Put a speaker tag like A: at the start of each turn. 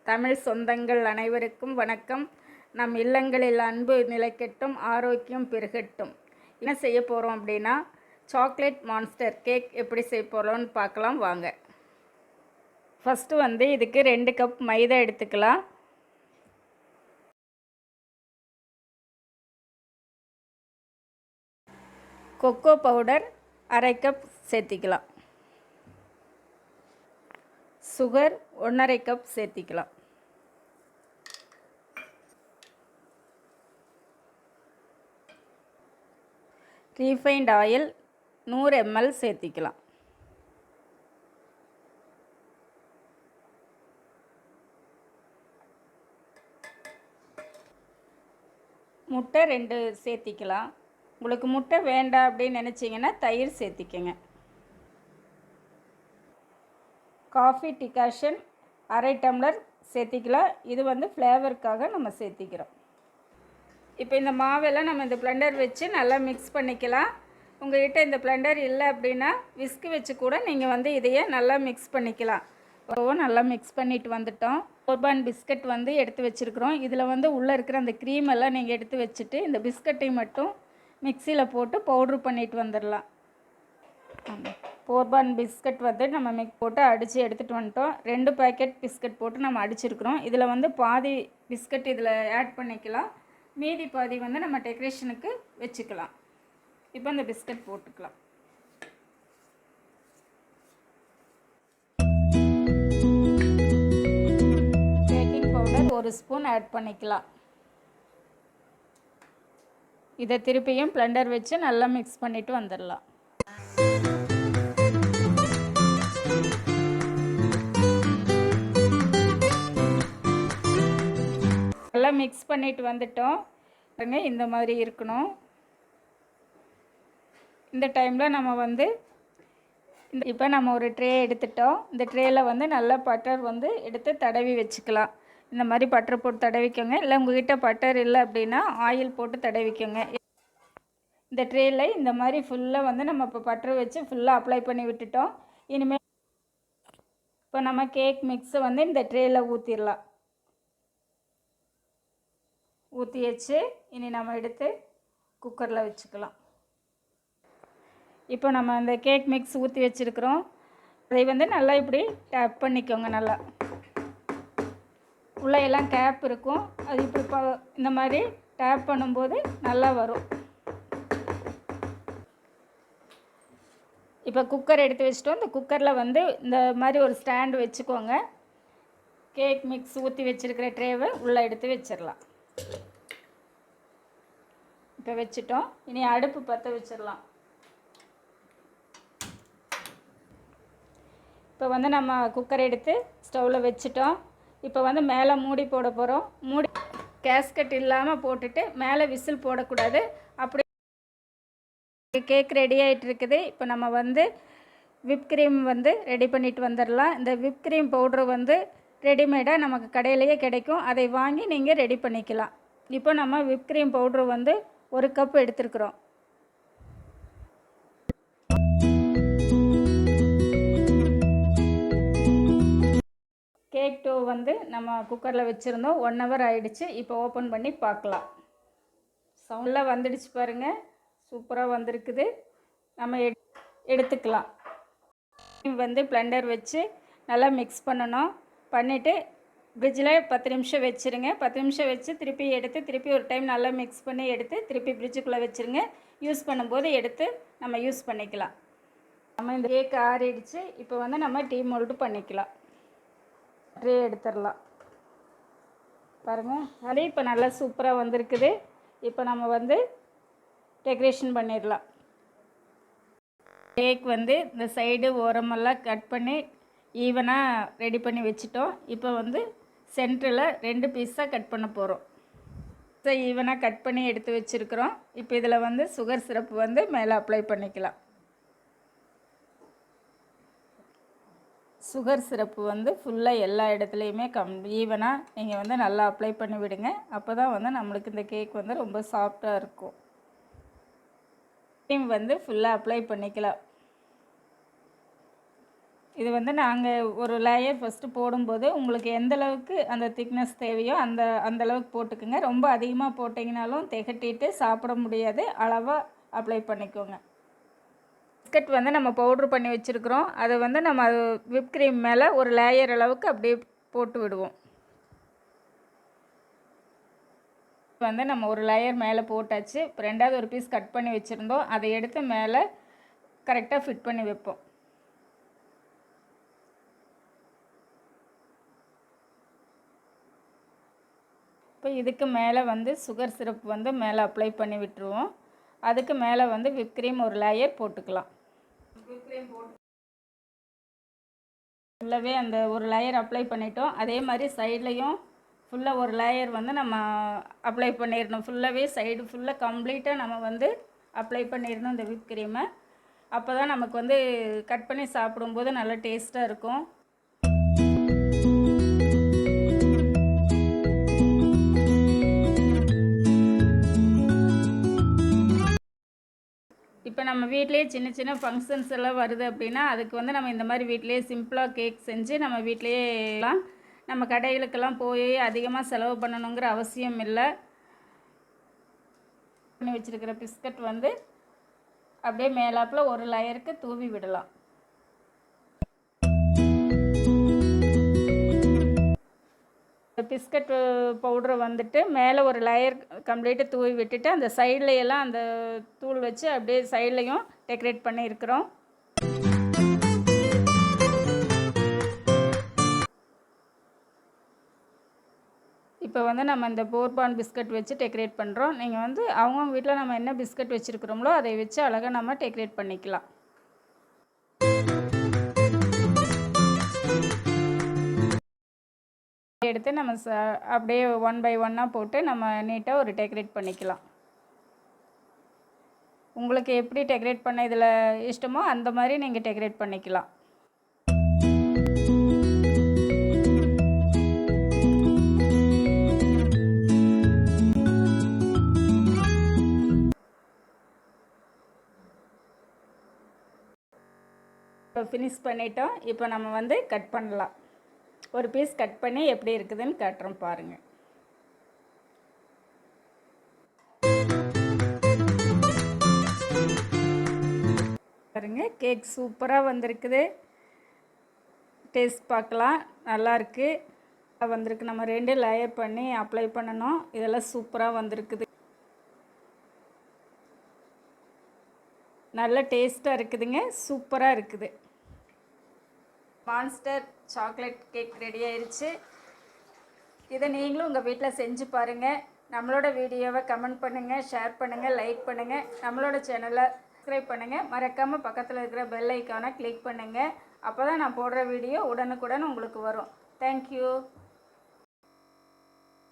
A: தமிழ் சொந்தங்கள் அனைவருக்கும் வணக்கம். நம் இல்லங்களில் அன்பு நிலைக்கட்டும், ஆரோக்கியம் பெருகட்டும். என்ன செய்ய போகிறோம் அப்படின்னா, சாக்லேட் மான்ஸ்டர் கேக் எப்படி செய்ய போகிறோம்னு பார்க்கலாம் வாங்க. ஃபஸ்ட்டு இதுக்கு 2 கப் மைதா எடுத்துக்கலாம். கொக்கோ பவுடர் 1/2 கப் சேர்த்திக்கலாம். சுகர் 1/2 கப் சேர்த்திக்கலாம். ரீஃபைண்ட் ஆயில் 100 ml சேர்த்திக்கலாம். முட்டை 2 சேர்த்திக்கலாம். உங்களுக்கு முட்டை வேண்டாம் அப்படின்னு நினச்சிங்கன்னா தயிர் சேர்த்திக்கங்க. காஃபி டிகாஷன் 1/2 டம்ளர் சேர்த்திக்கலாம். இது ஃப்ளேவருக்காக நம்ம சேர்த்திக்கிறோம். இப்போ இந்த மாவெல்லாம் நம்ம இந்த பிளெண்டர் வச்சு நல்லா மிக்ஸ் பண்ணிக்கலாம். உங்கள்கிட்ட இந்த பிளெண்டர் இல்லை அப்படின்னா விஸ்க் வச்சு கூட நீங்கள் இதையே நல்லா மிக்ஸ் பண்ணிக்கலாம். நல்லா மிக்ஸ் பண்ணிட்டு வந்துட்டோம். போர்பான் பிஸ்கட் எடுத்து வச்சுருக்குறோம். இதில் உள்ளே இருக்கிற அந்த க்ரீம் எல்லாம் நீங்கள் எடுத்து வச்சுட்டு இந்த பிஸ்கட்டை மட்டும் மிக்சியில் போட்டு பவுட்ரு பண்ணிட்டு வந்துடலாம். போர்பான் பிஸ்கட் நம்ம போட்டு அடித்து எடுத்துகிட்டு வந்துட்டோம். 2 பேக்கெட் பிஸ்கட் போட்டு நம்ம அடிச்சிருக்கிறோம். இதில் பாதி பிஸ்கட் இதில் ஆட் பண்ணிக்கலாம். மீதி பாதி நம்ம டெக்கரேஷனுக்கு வச்சுக்கலாம். இப்போ இந்த பிஸ்கட் போட்டுக்கலாம். பேக்கிங் பவுடர் 1 ஸ்பூன் ஆட் பண்ணிக்கலாம். இதை திருப்பியும் பிளெண்டர் வச்சு நல்லா மிக்ஸ் பண்ணிட்டு வந்துடலாம். நல்லா மிக்ஸ் பண்ணிட்டு வந்துட்டோம். இந்த மாதிரி இருக்கணும். இந்த டைமில் நம்ம இப்போ நம்ம ஒரு ட்ரே எடுத்துட்டோம். இந்த ட்ரேயில் நல்லா பட்டர் எடுத்து தடவி வச்சுக்கலாம். இந்த மாதிரி பட்டர் போட்டு தடவிக்கோங்க. இல்லை உங்கள்கிட்ட பட்டர் இல்லை அப்படின்னா ஆயில் போட்டு தடவிக்கோங்க. இந்த ட்ரேயில் இந்த மாதிரி ஃபுல்லாக நம்ம இப்போ பட்டர் வச்சு ஃபுல்லாக அப்ளை பண்ணி விட்டுட்டோம். இனிமேல் இப்போ நம்ம கேக் மிக்ஸை இந்த ட்ரேயில் ஊற்றிடலாம். ஊற்றி வச்சு இனி நம்ம எடுத்து குக்கரில் வச்சுக்கலாம். இப்போ நம்ம இந்த கேக் மிக்ஸ் ஊற்றி வச்சுருக்குறோம். அதை நல்லா இப்படி டேப் பண்ணிக்கோங்க. நல்லா உள்ளே எல்லாம் கேப் இருக்கும். அது இப்படி இந்த மாதிரி டேப் பண்ணும்போது நல்லா வரும். இப்போ குக்கர் எடுத்து வச்சுட்டோம். இந்த குக்கரில் இந்த மாதிரி ஒரு ஸ்டாண்டு வச்சுக்கோங்க. கேக் மிக்ஸ் ஊற்றி வச்சுருக்கிற ட்ரேவை உள்ளே எடுத்து வச்சிடலாம். இப்போ வச்சுட்டோம். இனி அடுப்பு பற்ற வச்சிடலாம். இப்போ நம்ம குக்கர் எடுத்து ஸ்டவ்வில் வச்சுட்டோம். இப்போ மேலே மூடி போட போகிறோம். மூடி கேஸ்கட் இல்லாமல் போட்டுட்டு மேலே விசில் போடக்கூடாது. அப்படி கேக் ரெடி ஆகிட்டு இருக்குது. இப்போ நம்ம விப் க்ரீம் ரெடி பண்ணிட்டு வந்துடலாம். இந்த விப் க்ரீம் பவுட்ரு ரெடிமேடாக நமக்கு கடையிலேயே கிடைக்கும். அதை வாங்கி நீங்கள் ரெடி பண்ணிக்கலாம். இப்போ நம்ம விப் க்ரீம் பவுட்ரு 1 கப் எடுத்துருக்குறோம். கேக் டோ நம்ம குக்கரில் வச்சுருந்தோம். 1 ஹவர் ஆகிடுச்சு. இப்போ ஓப்பன் பண்ணி பார்க்கலாம். சவுண்டில் வந்துடுச்சு பாருங்கள். சூப்பராக வந்திருக்குது. நம்ம எடுத்துக்கலாம். பிளெண்டர் வச்சு நல்லா மிக்ஸ் பண்ணணும். பண்ணிவிட்டு ஃப்ரிட்ஜில் 10 நிமிஷம் வச்சுருங்க. 10 நிமிஷம் வச்சு திருப்பி எடுத்து திருப்பி ஒரு டைம் நல்லா மிக்ஸ் பண்ணி எடுத்து திருப்பி ஃப்ரிட்ஜுக்குள்ளே வச்சுருங்க. யூஸ் பண்ணும்போது எடுத்து நம்ம யூஸ் பண்ணிக்கலாம். நம்ம இந்த கேக் ஆறிடுச்சு. இப்போ நம்ம டீ மோல்டு பண்ணிக்கலாம். ட்ரே எடுத்துடலாம். பாருங்கள், அதே இப்போ நல்லா சூப்பராக வந்திருக்குது. இப்போ நம்ம டெக்கரேஷன் பண்ணிடலாம். கேக் இந்த சைடு ஓரமெல்லாம் கட் பண்ணி ஈவனாக ரெடி பண்ணி வச்சுட்டோம். இப்போ சென்டரில் 2 பீஸாக கட் பண்ண போகிறோம். ஈவனாக கட் பண்ணி எடுத்து வச்சுருக்குறோம். இப்போ இதில் சுகர் சிரப்பு மேலே அப்ளை பண்ணிக்கலாம். சுகர் சிரப்பு ஃபுல்லாக எல்லா இடத்துலையுமே ஈவனாக நீங்கள் நல்லா அப்ளை பண்ணி விடுங்க. அப்போ தான் நம்மளுக்கு இந்த கேக் ரொம்ப சாஃப்டாக இருக்கும். ஃபுல்லாக அப்ளை பண்ணிக்கலாம். இது வந்து நாங்கள் ஒரு லேயர் ஃபஸ்ட்டு போடும்போது உங்களுக்கு எந்த அளவுக்கு அந்த திக்னஸ் தேவையோ அந்த அளவுக்கு போட்டுக்குங்க. ரொம்ப அதிகமாக போட்டிங்கனாலும் திகட்டிட்டு சாப்பிட முடியாது. அளவாக அப்ளை பண்ணிக்கோங்க. பிஸ்கட் வந்து நம்ம பவுட்ரு பண்ணி வச்சுருக்குறோம். அதை வந்து நம்ம அது விப் க்ரீம் மேலே ஒரு லேயர் அளவுக்கு அப்படியே போட்டு விடுவோம். வந்து நம்ம ஒரு லேயர் மேலே போட்டாச்சு. இப்போ 2வது ஒரு பீஸ் கட் பண்ணி வச்சுருந்தோம். அதை எடுத்து மேலே கரெக்டாக ஃபிட் பண்ணி வைப்போம். இப்போ இதுக்கு மேலே வந்து சுகர் சிரப் வந்து மேலே அப்ளை பண்ணி விட்டுருவோம். அதுக்கு மேலே வந்து விப் க்ரீம் ஒரு லேயர் போட்டுக்கலாம். விப் க்ரீம் போட்டு ஃபுல்லாகவே அந்த ஒரு லேயர் அப்ளை பண்ணிட்டோம். அதே மாதிரி சைட்லேயும் ஃபுல்லாக ஒரு லேயர் வந்து நம்ம அப்ளை பண்ணிடணும். ஃபுல்லாகவே சைடு ஃபுல்லாக கம்ப்ளீட்டாக நம்ம வந்து அப்ளை பண்ணிடணும் இந்த விப் க்ரீமை. அப்போ தான் நமக்கு வந்து கட் பண்ணி சாப்பிடும்போது நல்லா டேஸ்ட்டாக இருக்கும். இப்போ நம்ம வீட்டிலேயே சின்ன சின்ன ஃபங்க்ஷன்ஸ் எல்லாம் வருது அப்படின்னா அதுக்கு வந்து நம்ம இந்த மாதிரி வீட்டிலேயே சிம்பிளாக கேக் செஞ்சு நம்ம வீட்டிலேயே நம்ம கடைகளுக்கெல்லாம் போய் அதிகமாக செலவு பண்ணணுங்கிற அவசியம் இல்லை. பண்ணி வச்சுருக்கிற பிஸ்கட் வந்து அப்படியே மேலாப்பில் ஒரு லேயருக்கு தூவி விடலாம். பிஸ்கட் பவுடரை வந்துட்டு மேலே ஒரு லேயர் கம்ப்ளீட்டாக தூவி விட்டுட்டு அந்த சைட்லையெல்லாம் அந்த தூள் வச்சு அப்படியே சைட்லேயும் டெக்கரேட் பண்ணியிருக்கிறோம். இப்போ வந்து நம்ம இந்த போர்பான் பிஸ்கட் வச்சு டெக்கரேட் பண்ணுறோம். நீங்கள் வந்து அவங்கவுங்க வீட்டில் நம்ம என்ன பிஸ்கட் வச்சுருக்கிறோமோ அதை வச்சு அழகாக நம்ம டெக்கரேட் பண்ணிக்கலாம். எடுத்து நம்ம அப்படியே 1 by 1 போட்டு நம்ம நீட்டாக ஒரு டெக்கரேட் பண்ணிக்கலாம். உங்களுக்கு எப்படி டெக்கரேட் பண்ண இதில் இஷ்டமோ அந்த மாதிரி நீங்கள் டெக்கரேட் பண்ணிக்கலாம். இப்போ ஃபினிஷ் பண்ணிட்டோம். இப்போ நம்ம வந்து கட் பண்ணலாம். ஒரு பீஸ் கட் பண்ணி எப்படி இருக்குதுன்னு காட்டுறோம் பாருங்கள். பாருங்க, கேக் சூப்பராக வந்திருக்குது. டேஸ்ட் பார்க்கலாம். நல்லாயிருக்கு வந்திருக்கு. நம்ம 2 லேயர் பண்ணி அப்ளை பண்ணணும். இதெல்லாம் சூப்பராக வந்திருக்குது. நல்ல டேஸ்ட்டாக இருக்குதுங்க. சூப்பராக இருக்குது. மான்ஸ்டர் சாக்லேட் கேக் ரெடி ஆயிடுச்சு. இதை நீங்களும் உங்கள் வீட்டில் செஞ்சு பாருங்கள். நம்மளோட வீடியோவை கமெண்ட் பண்ணுங்கள், ஷேர் பண்ணுங்கள், லைக் பண்ணுங்கள். நம்மளோட சேனலை சப்ஸ்கிரைப் பண்ணுங்கள். மறக்காமல் பக்கத்தில் இருக்கிற பெல் ஐக்கானை கிளிக் பண்ணுங்கள். அப்போ தான் நான் போடுற வீடியோ உடனுக்குடன் உங்களுக்கு வரும். தேங்க்யூ.